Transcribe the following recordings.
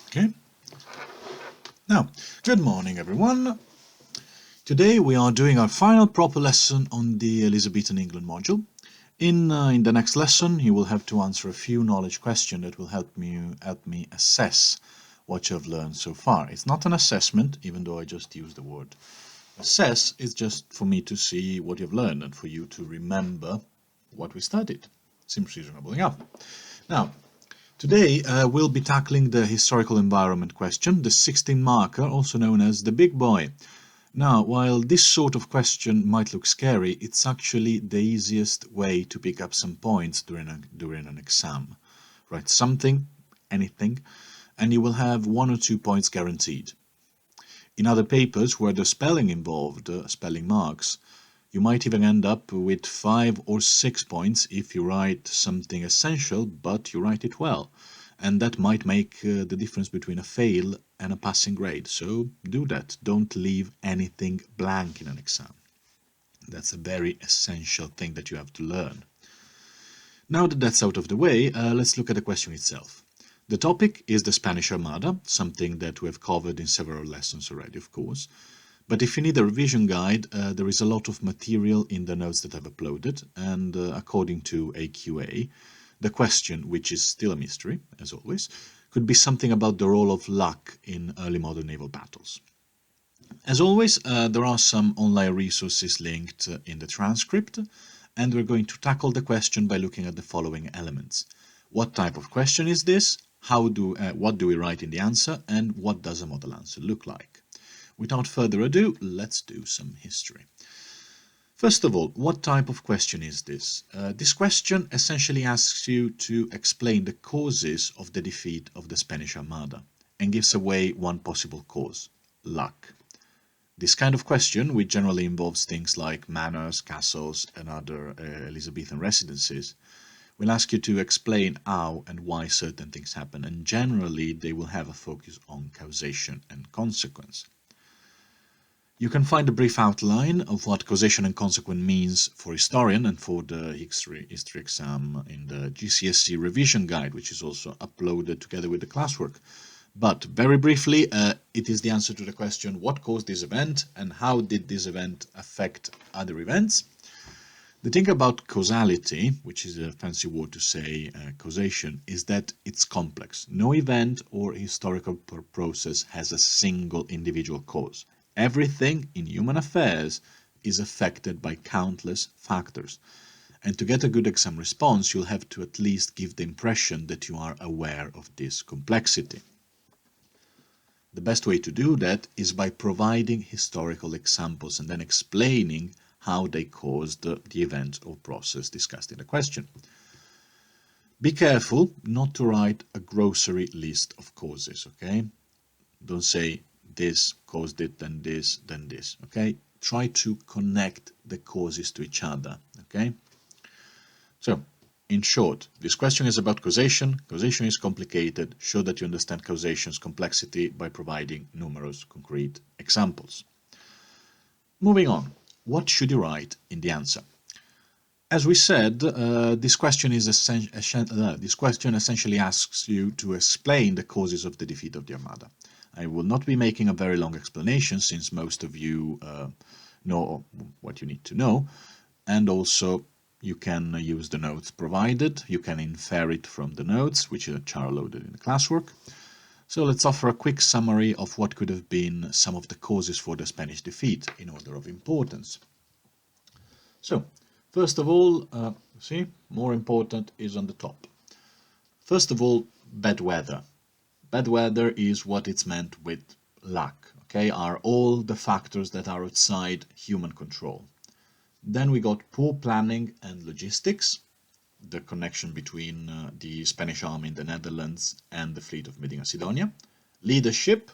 Okay. Now, good morning, everyone. Today we are doing our final proper lesson on the Elizabethan England module. In the next lesson, you will have to answer a few knowledge questions that will help me assess what you have learned so far. It's not an assessment, even though I just used the word assess. It's just for me to see what you've learned and for you to remember what we studied. Seems reasonable enough. Now, today we'll be tackling the historical environment question, the 16 marker, also known as the big boy. Now, while this sort of question might look scary, it's actually the easiest way to pick up some points during an exam. Write something, anything, and you will have 1 or 2 points guaranteed. In other papers where there's spelling involved, spelling marks, you might even end up with 5 or 6 points if you write something essential, but you write it well. And that might make the difference between a fail and a passing grade. So do that. Don't leave anything blank in an exam. That's a very essential thing that you have to learn. Now that that's out of the way, let's look at the question itself. The topic is the Spanish Armada, something that we have covered in several lessons already, of course. But if you need a revision guide, there is a lot of material in the notes that I've uploaded, and according to AQA, the question, which is still a mystery, as always, could be something about the role of luck in early modern naval battles. As always, there are some online resources linked in the transcript, and we're going to tackle the question by looking at the following elements. What type of question is this? What do we write in the answer? And what does a model answer look like? Without further ado, let's do some history. First of all, what type of question is this? This question essentially asks you to explain the causes of the defeat of the Spanish Armada and gives away one possible cause, luck. This kind of question, which generally involves things like manors, castles, and other Elizabethan residences, will ask you to explain how and why certain things happen, and generally they will have a focus on causation and consequence. You can find a brief outline of what causation and consequence means for historian and for the history exam in the GCSE revision guide, which is also uploaded together with the classwork. But very briefly, it is the answer to the question, what caused this event and how did this event affect other events? The thing about causality, which is a fancy word to say causation, is that it's complex. No event or historical process has a single individual cause. Everything in human affairs is affected by countless factors. And to get a good exam response, you'll have to at least give the impression that you are aware of this complexity. The best way to do that is by providing historical examples and then explaining how they caused the event or process discussed in the question. Be careful not to write a grocery list of causes, okay? Don't say this caused it, then this, okay? Try to connect the causes to each other, okay? So, in short, this question is about causation. Causation is complicated. Show that you understand causation's complexity by providing numerous concrete examples. Moving on, what should you write in the answer? As we said, this question essentially asks you to explain the causes of the defeat of the Armada. I will not be making a very long explanation since most of you know what you need to know, and also you can use the notes provided. You can infer it from the notes, which are loaded in the classwork. So let's offer a quick summary of what could have been some of the causes for the Spanish defeat in order of importance. So, first of all, more important is on the top. First of all, bad weather. Bad weather is what it's meant with luck, okay, are all the factors that are outside human control. Then we got poor planning and logistics, the connection between the Spanish army in the Netherlands and the fleet of Medina Sidonia. Leadership,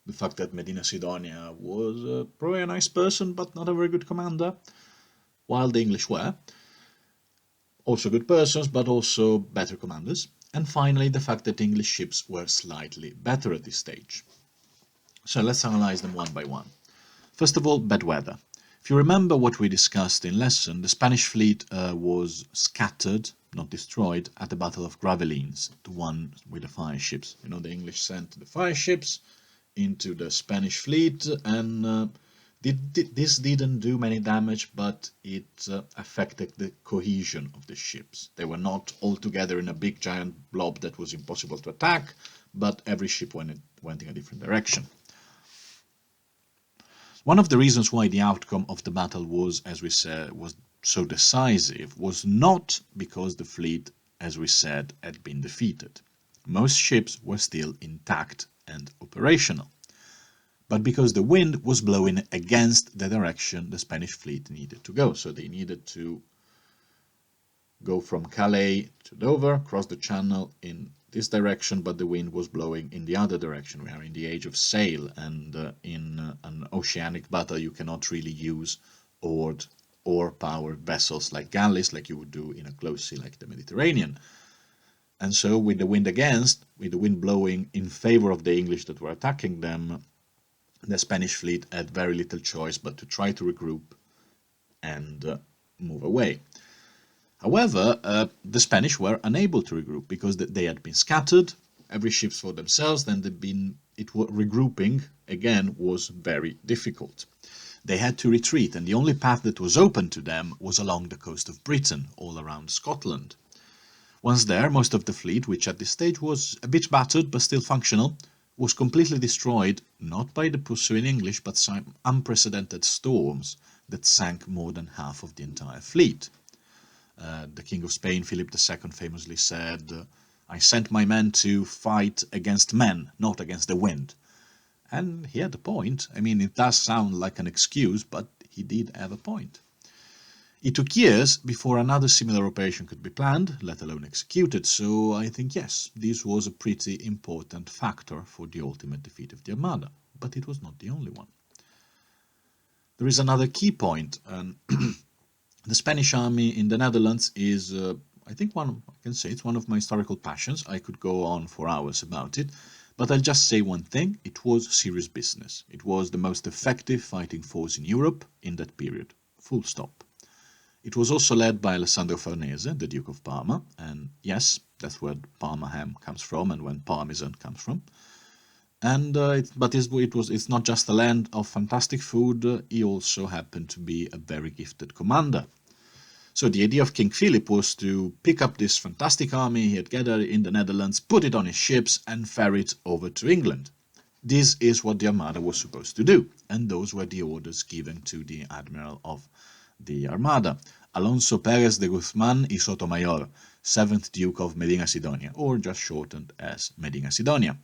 the fact that Medina Sidonia was probably a nice person but not a very good commander, while the English were. Also good persons, but also better commanders. And finally, the fact that English ships were slightly better at this stage. So let's analyze them one by one. First of all, bad weather. If you remember what we discussed in lesson, the Spanish fleet was scattered not destroyed, at the Battle of Gravelines, the one with the fire ships. You know, the English sent the fire ships into the Spanish fleet, and this didn't do many damage, but it affected the cohesion of the ships. They were not all together in a big giant blob that was impossible to attack, but every ship went in a different direction. One of the reasons why the outcome of the battle was, as we said, was so decisive was not because the fleet, as we said, had been defeated. Most ships were still intact and operational, but because the wind was blowing against the direction the Spanish fleet needed to go. So they needed to go from Calais to Dover, cross the channel in this direction, but the wind was blowing in the other direction. We are in the age of sail, and in an oceanic battle you cannot really use oared or powered vessels like galleys like you would do in a close sea like the Mediterranean. And so with the wind against, with the wind blowing in favor of the English that were attacking them, the Spanish fleet had very little choice but to try to regroup and move away. However, the Spanish were unable to regroup because they had been scattered, every ship for themselves, then regrouping again was very difficult. They had to retreat, and the only path that was open to them was along the coast of Britain, all around Scotland. Once there, most of the fleet, which at this stage was a bit battered but still functional, was completely destroyed, not by the pursuing English, but some unprecedented storms that sank more than half of the entire fleet. The King of Spain, Philip II, famously said, "I sent my men to fight against men, not against the wind." And he had a point. I mean, it does sound like an excuse, but he did have a point. It took years before another similar operation could be planned, let alone executed, so I think yes, this was a pretty important factor for the ultimate defeat of the Armada, but it was not the only one. There is another key point. The Spanish army in the Netherlands is, I can say it's one of my historical passions. I could go on for hours about it, but I'll just say one thing: it was serious business. It was the most effective fighting force in Europe in that period, full stop. It was also led by Alessandro Farnese, the Duke of Parma, and yes, that's where Parma ham comes from and when Parmesan comes from. And it's not just a land of fantastic food, he also happened to be a very gifted commander. So the idea of King Philip was to pick up this fantastic army he had gathered in the Netherlands, put it on his ships and ferry it over to England. This is what the Armada was supposed to do, and those were the orders given to the Admiral of the Armada, Alonso Pérez de Guzmán y Sotomayor, 7th Duke of Medina Sidonia, or just shortened as Medina Sidonia.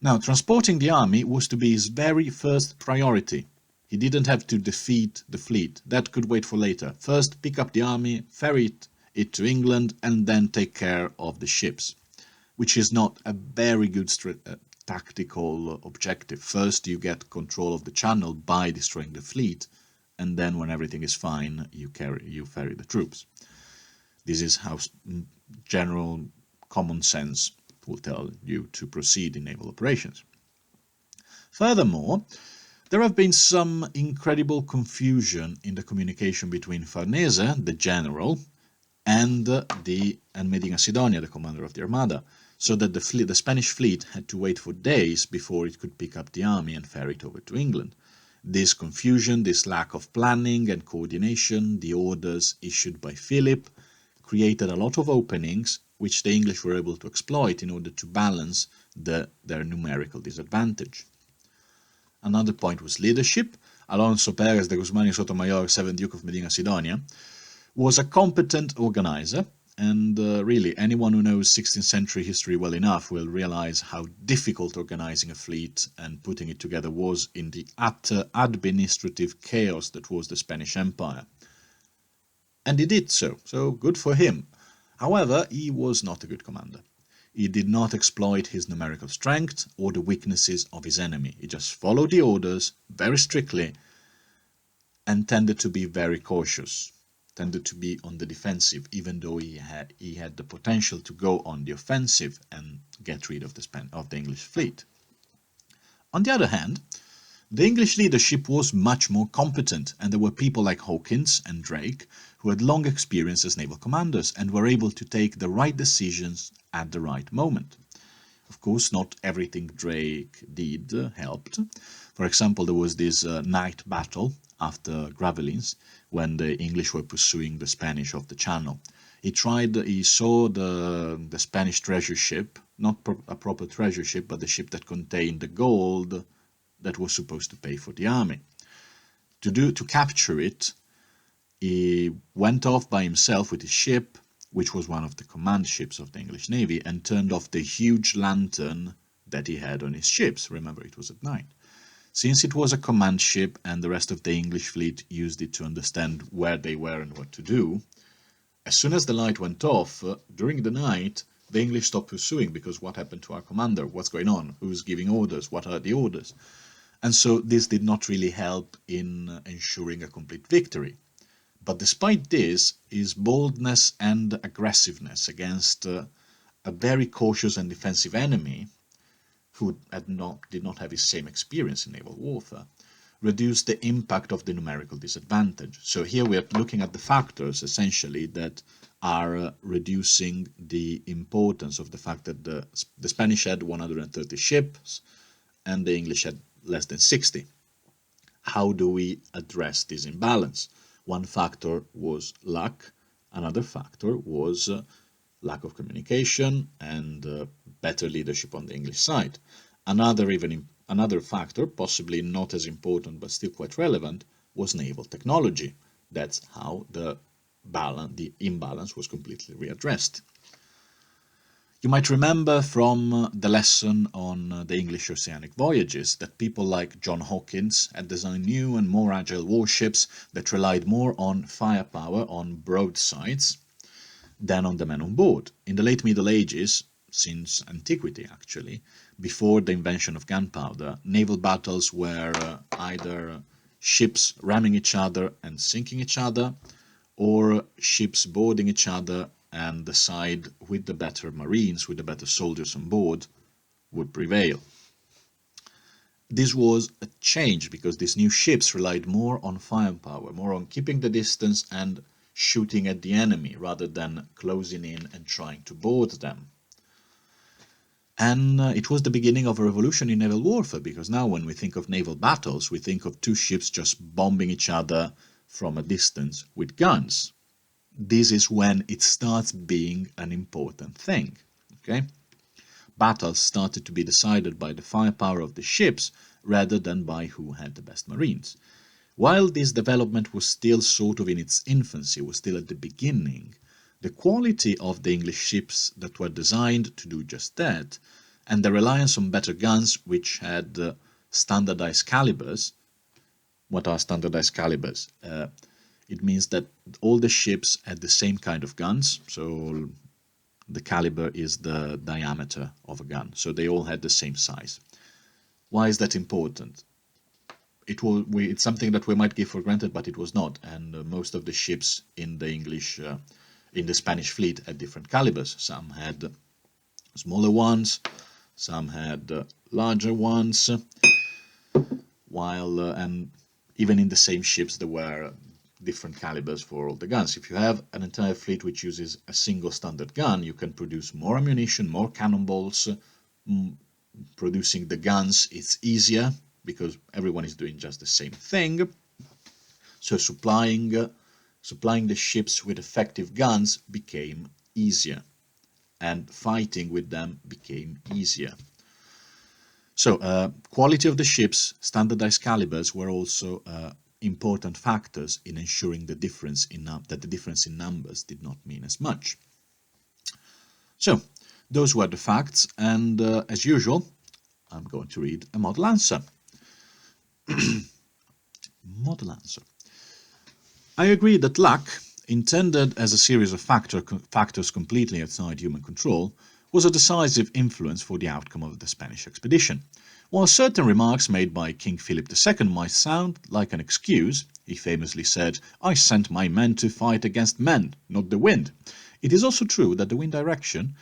Now, transporting the army was to be his very first priority. He didn't have to defeat the fleet. That could wait for later. First, pick up the army, ferry it to England, and then take care of the ships, which is not a very good tactical objective. First, you get control of the channel by destroying the fleet, and then when everything is fine, you ferry the troops. This is how general common sense will tell you to proceed in naval operations. Furthermore, there have been some incredible confusion in the communication between Farnese, the general, and Medina Sidonia, the commander of the Armada, so that the Spanish fleet had to wait for days before it could pick up the army and ferry it over to England. This confusion, this lack of planning and coordination, the orders issued by Philip, created a lot of openings which the English were able to exploit in order to balance their numerical disadvantage. Another point was leadership. Alonso Pérez de Guzmán y Sotomayor, 7th Duke of Medina Sidonia, was a competent organizer, and really anyone who knows 16th century history well enough will realize how difficult organizing a fleet and putting it together was in the utter administrative chaos that was the Spanish Empire. And he did so good for him. However, he was not a good commander. He did not exploit his numerical strength or the weaknesses of his enemy. He just followed the orders very strictly and tended to be very cautious, tended to be on the defensive, even though he had the potential to go on the offensive and get rid of the English fleet. On the other hand, The English leadership was much more competent, and there were people like Hawkins and Drake who had long experience as naval commanders and were able to take the right decisions at the right moment. Of course, not everything Drake did helped. For example, there was this night battle after Gravelines when the English were pursuing the Spanish off the Channel. He saw the Spanish treasure ship, not a proper treasure ship, but the ship that contained the gold that was supposed to pay for the army. To capture it, he went off by himself with his ship, which was one of the command ships of the English Navy, and turned off the huge lantern that he had on his ships. Remember, it was at night. Since it was a command ship and the rest of the English fleet used it to understand where they were and what to do, as soon as the light went off, during the night, the English stopped pursuing because what happened to our commander? What's going on? Who's giving orders? What are the orders? And so this did not really help in ensuring a complete victory. But despite this, his boldness and aggressiveness against a very cautious and defensive enemy, who did not have his same experience in naval warfare, reduced the impact of the numerical disadvantage. So here we are looking at the factors, essentially, that are reducing the importance of the fact that the Spanish had 130 ships and the English had less than 60. How do we address this imbalance? One factor was luck, another factor was lack of communication and better leadership on the English side. Another factor, possibly not as important but still quite relevant, was naval technology. That's how the imbalance was completely readdressed. You might remember from the lesson on the English oceanic voyages that people like John Hawkins had designed new and more agile warships that relied more on firepower on broadsides than on the men on board. In the late Middle Ages, since antiquity actually, before the invention of gunpowder, naval battles were either ships ramming each other and sinking each other, or ships boarding each other, and the side with the better marines, with the better soldiers on board, would prevail. This was a change because these new ships relied more on firepower, more on keeping the distance and shooting at the enemy rather than closing in and trying to board them. And it was the beginning of a revolution in naval warfare, because now when we think of naval battles, we think of two ships just bombing each other from a distance with guns. This is when it starts being an important thing. Okay? Battles started to be decided by the firepower of the ships rather than by who had the best marines. While this development was still sort of in its infancy, was still at the beginning, the quality of the English ships that were designed to do just that, and the reliance on better guns which had standardized calibers. What are standardized calibers? It means that all the ships had the same kind of guns, so the caliber is the diameter of a gun, so they all had the same size. Why is that important? It's something that we might give for granted, but it was not, and most of the ships in the Spanish fleet had different calibers. Some had smaller ones, some had larger ones, and even in the same ships there were different calibers for all the guns. If you have an entire fleet which uses a single standard gun, you can produce more ammunition, more cannonballs. Producing the guns, it's easier because everyone is doing just the same thing. So supplying the ships with effective guns became easier, and fighting with them became easier. So quality of the ships, standardized calibers were also important factors in ensuring that the difference in numbers did not mean as much. So those were the facts, and as usual, I'm going to read a model answer. Model answer. I agree that luck, intended as a series of factors completely outside human control, was a decisive influence for the outcome of the Spanish expedition. While certain remarks made by King Philip II might sound like an excuse, he famously said, "I sent my men to fight against men, not the wind." It is also true that the wind direction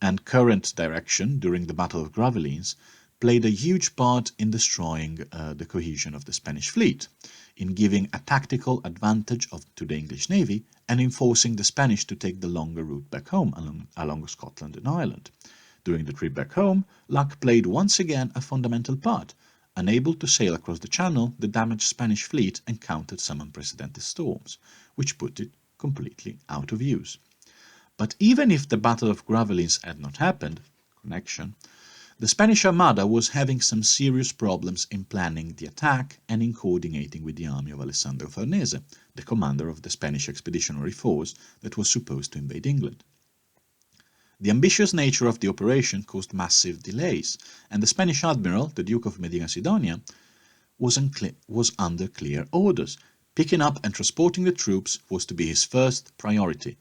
and current direction during the Battle of Gravelines played a huge part in destroying the cohesion of the Spanish fleet, in giving a tactical advantage to the English navy and in forcing the Spanish to take the longer route back home along Scotland and Ireland. During the trip back home, luck played once again a fundamental part. Unable to sail across the Channel, the damaged Spanish fleet encountered some unprecedented storms, which put it completely out of use. But even if the Battle of Gravelines had not happened, the Spanish Armada was having some serious problems in planning the attack and in coordinating with the army of Alessandro Farnese, the commander of the Spanish expeditionary force that was supposed to invade England. The ambitious nature of the operation caused massive delays, and the Spanish admiral, the Duke of Medina Sidonia, was under clear orders. Picking up and transporting the troops was to be his first priority.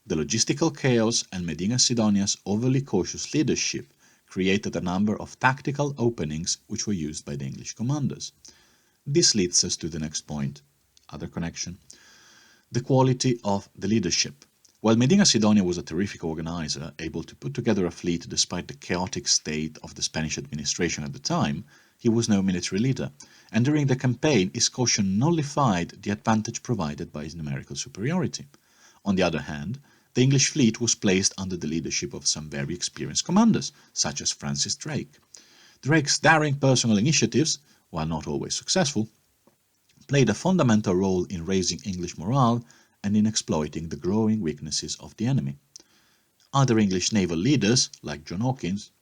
The logistical chaos and Medina Sidonia's overly cautious leadership created a number of tactical openings which were used by the English commanders. This leads us to the next point, other connection. The quality of the leadership. While Medina Sidonia was a terrific organizer, able to put together a fleet despite the chaotic state of the Spanish administration at the time, he was no military leader, and during the campaign his caution nullified the advantage provided by his numerical superiority. On the other hand, the English fleet was placed under the leadership of some very experienced commanders, such as Francis Drake. Drake's daring personal initiatives, while not always successful, played a fundamental role in raising English morale and in exploiting the growing weaknesses of the enemy. Other English naval leaders, like John Hawkins,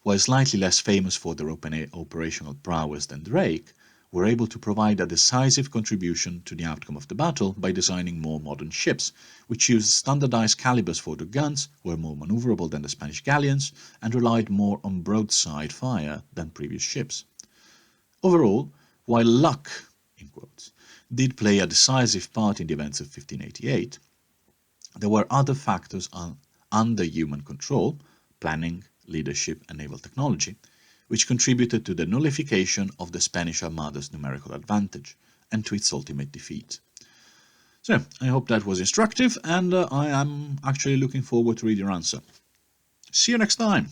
while slightly less famous for their operational prowess than Drake, were able to provide a decisive contribution to the outcome of the battle by designing more modern ships, which used standardized calibers for their guns, were more maneuverable than the Spanish galleons, and relied more on broadside fire than previous ships. Overall, while luck, in quotes, did play a decisive part in the events of 1588, there were other factors under human control, planning, leadership and naval technology, which contributed to the nullification of the Spanish Armada's numerical advantage and to its ultimate defeat. So, I hope that was instructive, and I am actually looking forward to read your answer. See you next time!